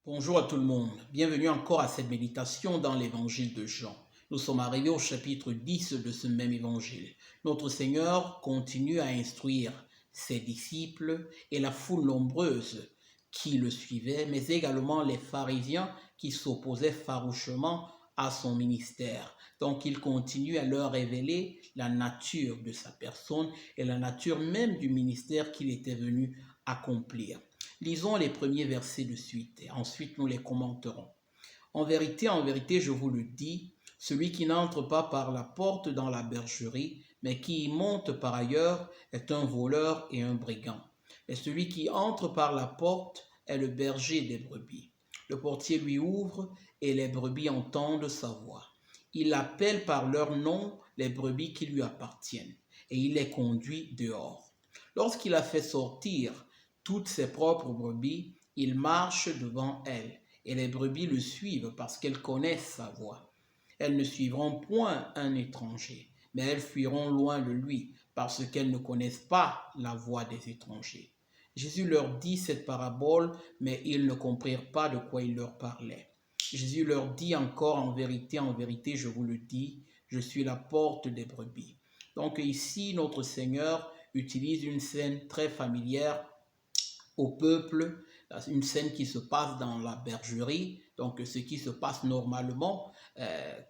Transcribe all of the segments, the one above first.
Bonjour à tout le monde, bienvenue encore à cette méditation dans l'évangile de Jean. Nous sommes arrivés au chapitre 10 de ce même évangile. Notre Seigneur continue à instruire ses disciples et la foule nombreuse qui le suivait, mais également les pharisiens qui s'opposaient farouchement à son ministère. Donc il continue à leur révéler la nature de sa personne et la nature même du ministère qu'il était venu accomplir. Lisons les premiers versets de suite et ensuite nous les commenterons. En vérité, je vous le dis, celui qui n'entre pas par la porte dans la bergerie, mais qui y monte par ailleurs, est un voleur et un brigand. Mais celui qui entre par la porte est le berger des brebis. Le portier lui ouvre et les brebis entendent sa voix. Il appelle par leur nom les brebis qui lui appartiennent et il les conduit dehors. Lorsqu'il a fait sortir toutes ses propres brebis, il marche devant elles et les brebis le suivent parce qu'elles connaissent sa voix. Elles ne suivront point un étranger, mais elles fuiront loin de lui parce qu'elles ne connaissent pas la voix des étrangers. Jésus leur dit cette parabole, mais ils ne comprirent pas de quoi il leur parlait. Jésus leur dit encore en vérité, je vous le dis, je suis la porte des brebis. Donc ici, notre Seigneur utilise une scène très familière au peuple, une scène qui se passe dans la bergerie, donc ce qui se passe normalement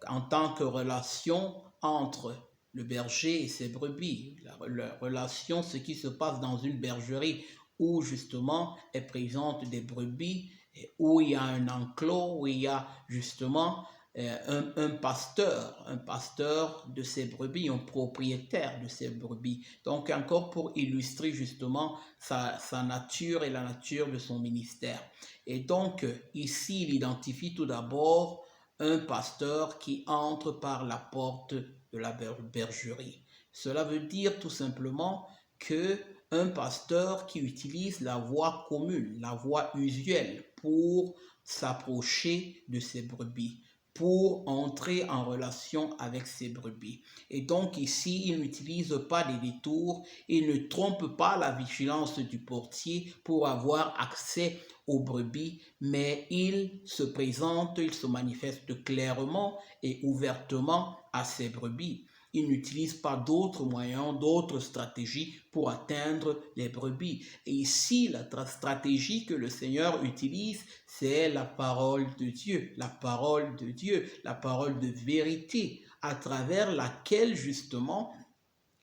en tant que relation entre le berger et ses brebis, la relation, ce qui se passe dans une bergerie où justement est présente des brebis, où il y a un enclos, où il y a justement un pasteur de ces brebis, un propriétaire de ces brebis. Donc encore pour illustrer justement sa nature et la nature de son ministère. Et donc ici, il identifie tout d'abord un pasteur qui entre par la porte de la bergerie. Cela veut dire tout simplement que un pasteur qui utilise la voie commune, la voie usuelle pour s'approcher de ses brebis, pour entrer en relation avec ses brebis. Et donc ici, il n'utilise pas des détours, il ne trompe pas la vigilance du portier pour avoir accès aux brebis, mais il se présente, il se manifeste clairement et ouvertement à ses brebis. Il n'utilise pas d'autres moyens, d'autres stratégies pour atteindre les brebis. Et ici, la stratégie que le Seigneur utilise, c'est la parole de Dieu, la parole de Dieu, la parole de vérité, à travers laquelle justement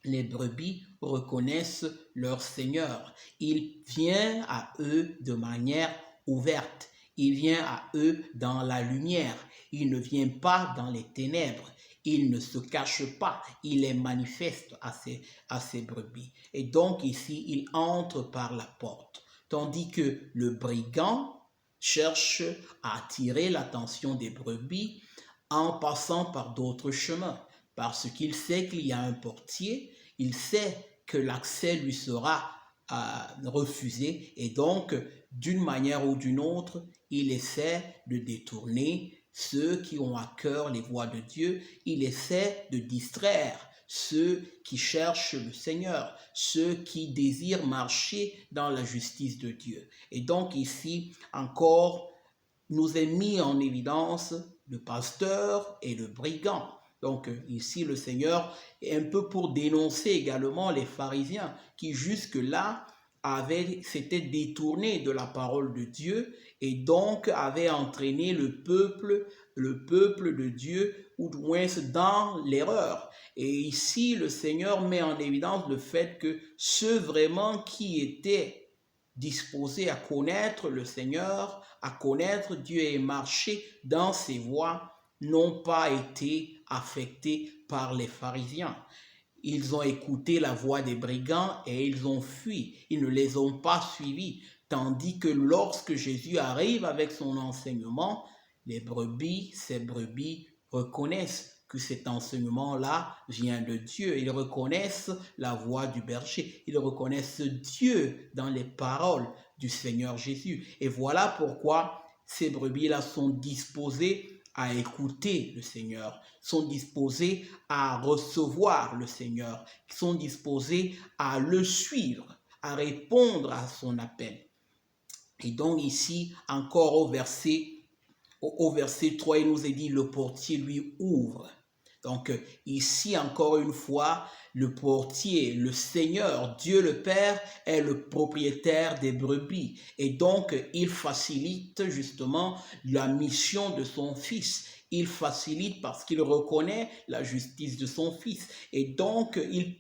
les brebis reconnaissent leur Seigneur. Il vient à eux de manière ouverte. Il vient à eux dans la lumière. Il ne vient pas dans les ténèbres. Il ne se cache pas. Il est manifeste à ses brebis. Et donc ici, il entre par la porte. Tandis que le brigand cherche à attirer l'attention des brebis en passant par d'autres chemins. Parce qu'il sait qu'il y a un portier, il sait que l'accès lui sera refusé et donc d'une manière ou d'une autre, il essaie de détourner ceux qui ont à cœur les voies de Dieu, il essaie de distraire ceux qui cherchent le Seigneur, ceux qui désirent marcher dans la justice de Dieu. Et donc ici encore, nous est mis en évidence le pasteur et le brigand. Donc ici, le Seigneur est un peu pour dénoncer également les pharisiens qui jusque-là s'étaient détournés de la parole de Dieu et donc avaient entraîné le peuple de Dieu, ou du moins dans l'erreur. Et ici, le Seigneur met en évidence le fait que ceux vraiment qui étaient disposés à connaître le Seigneur, à connaître Dieu et marcher dans ses voies, n'ont pas été affectés par les pharisiens. Ils ont écouté la voix des brigands et ils ont fui. Ils ne les ont pas suivis. Tandis que lorsque Jésus arrive avec son enseignement, ces brebis reconnaissent que cet enseignement-là vient de Dieu. Ils reconnaissent la voix du berger. Ils reconnaissent Dieu dans les paroles du Seigneur Jésus. Et voilà pourquoi ces brebis-là sont disposées à écouter le Seigneur, sont disposés à recevoir le Seigneur, sont disposés à le suivre, à répondre à son appel. Et donc ici, encore au verset 3, il nous est dit, le portier lui ouvre. Donc ici, encore une fois, le portier, le Seigneur, Dieu le Père, est le propriétaire des brebis. Et donc, il facilite justement la mission de son Fils. Il facilite parce qu'il reconnaît la justice de son Fils. Et donc, il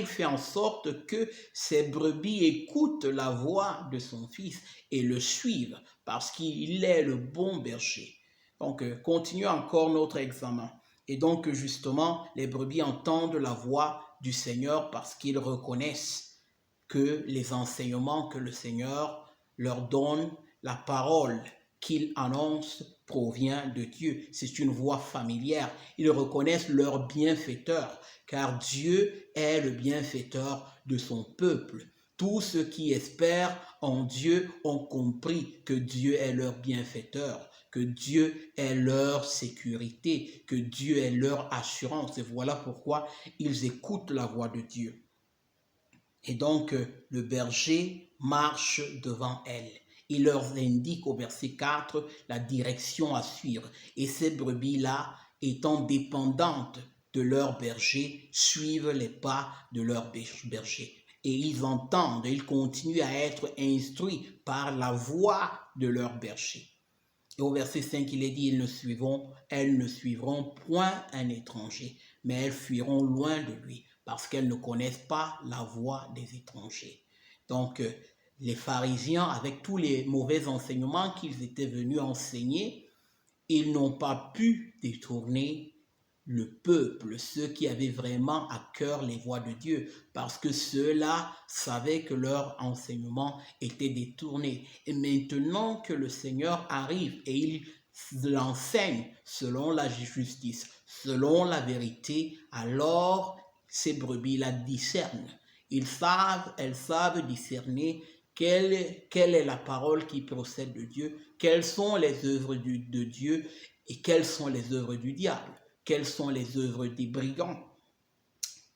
fait en sorte que ses brebis écoutent la voix de son Fils et le suivent parce qu'il est le bon berger. Donc, continuons encore notre examen. Et donc, justement, les brebis entendent la voix du Seigneur parce qu'ils reconnaissent que les enseignements que le Seigneur leur donne, la parole qu'il annonce provient de Dieu. C'est une voix familière. Ils reconnaissent leur bienfaiteur, car Dieu est le bienfaiteur de son peuple. Tous ceux qui espèrent en Dieu ont compris que Dieu est leur bienfaiteur, que Dieu est leur sécurité, que Dieu est leur assurance. Et voilà pourquoi ils écoutent la voix de Dieu. Et donc, le berger marche devant elle. Il leur indique au verset 4 la direction à suivre. Et ces brebis-là, étant dépendantes de leur berger, suivent les pas de leur berger. Et ils entendent, ils continuent à être instruits par la voix de leur berger. Et au verset 5, il est dit, elles ne suivront point un étranger, mais elles fuiront loin de lui, parce qu'elles ne connaissent pas la voix des étrangers. Donc, les pharisiens, avec tous les mauvais enseignements qu'ils étaient venus enseigner, ils n'ont pas pu détourner le peuple, ceux qui avaient vraiment à cœur les voies de Dieu, parce que ceux-là savaient que leur enseignement était détourné. Et maintenant que le Seigneur arrive et il l'enseigne selon la justice, selon la vérité, alors ces brebis la discernent. Elles savent discerner quelle est la parole qui procède de Dieu, quelles sont les œuvres de Dieu et quelles sont les œuvres du diable. Quelles sont les œuvres des brigands.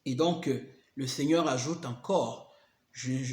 Et donc, le Seigneur ajoute encore,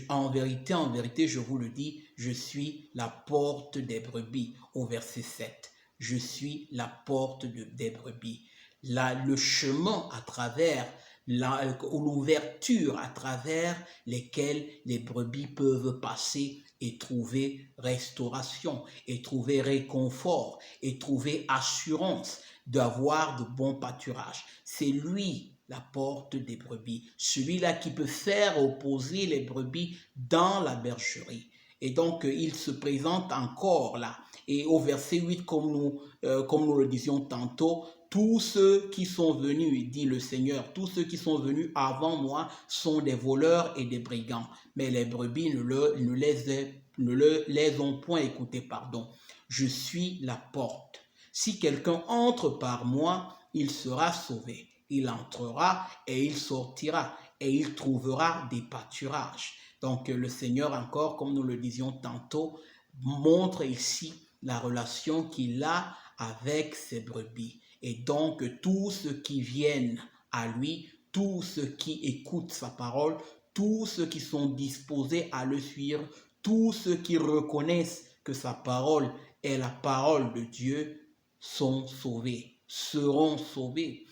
en vérité, je vous le dis, je suis la porte des brebis, au verset 7. Je suis la porte des brebis. Le chemin à travers, l'ouverture à travers lesquelles les brebis peuvent passer et trouver restauration, et trouver réconfort, et trouver assurance d'avoir de bons pâturages. C'est lui la porte des brebis, celui-là qui peut faire opposer les brebis dans la bergerie. Et donc, il se présente encore là. Et au verset 8, comme nous le disions tantôt, tous ceux qui sont venus, dit le Seigneur, tous ceux qui sont venus avant moi sont des voleurs et des brigands. Mais les brebis ne les ont point écoutés, pardon. Je suis la porte. Si quelqu'un entre par moi, il sera sauvé. Il entrera et il sortira et il trouvera des pâturages. Donc le Seigneur encore, comme nous le disions tantôt, montre ici la relation qu'il a avec ses brebis. Et donc tous ceux qui viennent à lui, tous ceux qui écoutent sa parole, tous ceux qui sont disposés à le suivre, tous ceux qui reconnaissent que sa parole est la parole de Dieu, sont sauvés, seront sauvés.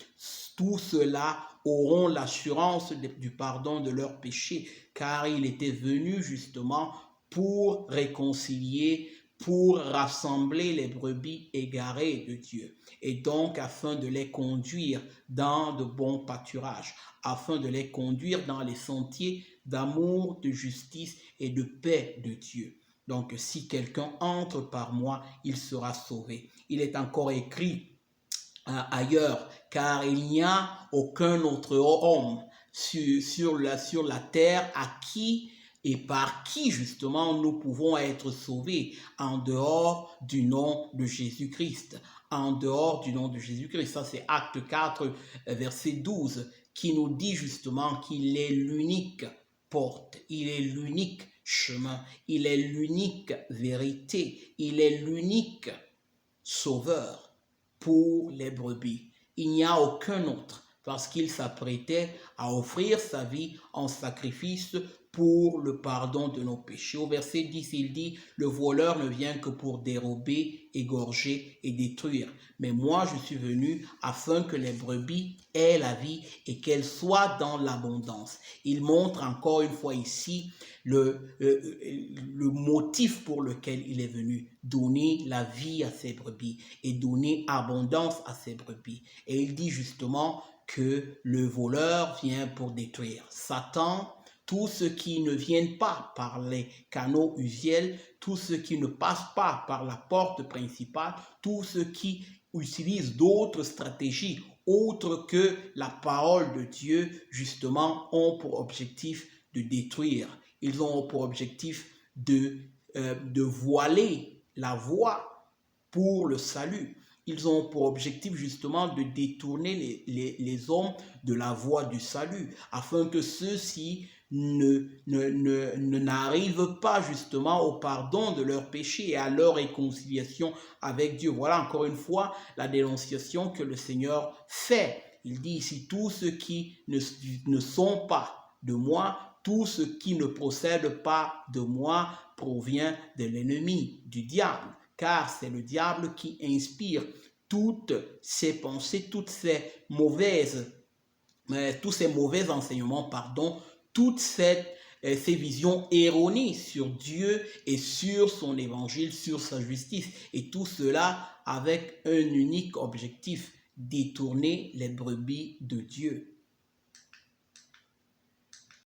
Tous ceux-là auront l'assurance du pardon de leurs péchés, car il était venu justement pour réconcilier, pour rassembler les brebis égarées de Dieu, et donc afin de les conduire dans de bons pâturages, afin de les conduire dans les sentiers d'amour, de justice et de paix de Dieu. Donc, si quelqu'un entre par moi, il sera sauvé. Il est encore écrit ailleurs, car il n'y a aucun autre homme sur la terre à qui et par qui justement nous pouvons être sauvés en dehors du nom de Jésus-Christ. En dehors du nom de Jésus-Christ. Ça, c'est Acte 4, verset 12, qui nous dit justement qu'il est l'unique porte, il est l'unique chemin, il est l'unique vérité, il est l'unique sauveur pour les brebis. Il n'y a aucun autre parce qu'il s'apprêtait à offrir sa vie en sacrifice pour le pardon de nos péchés. Au verset 10, il dit, le voleur ne vient que pour dérober, égorger et détruire. Mais moi, je suis venu afin que les brebis aient la vie et qu'elles soient dans l'abondance. Il montre encore une fois ici le motif pour lequel il est venu, donner la vie à ses brebis et donner abondance à ses brebis. Et il dit justement que le voleur vient pour détruire. Satan, tous ceux qui ne viennent pas par les canaux usuels, tous ceux qui ne passent pas par la porte principale, tous ceux qui utilisent d'autres stratégies autres que la parole de Dieu, justement, ont pour objectif de détruire. Ils ont pour objectif de voiler la voie pour le salut. Ils ont pour objectif justement de détourner les hommes de la voie du salut, afin que ceux-ci n'arrivent pas justement au pardon de leurs péchés et à leur réconciliation avec Dieu. Voilà encore une fois la dénonciation que le Seigneur fait. Il dit ici, tous ceux qui ne sont pas de moi, tout ce qui ne procède pas de moi provient de l'ennemi, du diable. Car c'est le diable qui inspire toutes ces pensées, tous ces mauvais enseignements, toutes ces visions erronées sur Dieu et sur son évangile, sur sa justice. Et tout cela avec un unique objectif, détourner les brebis de Dieu.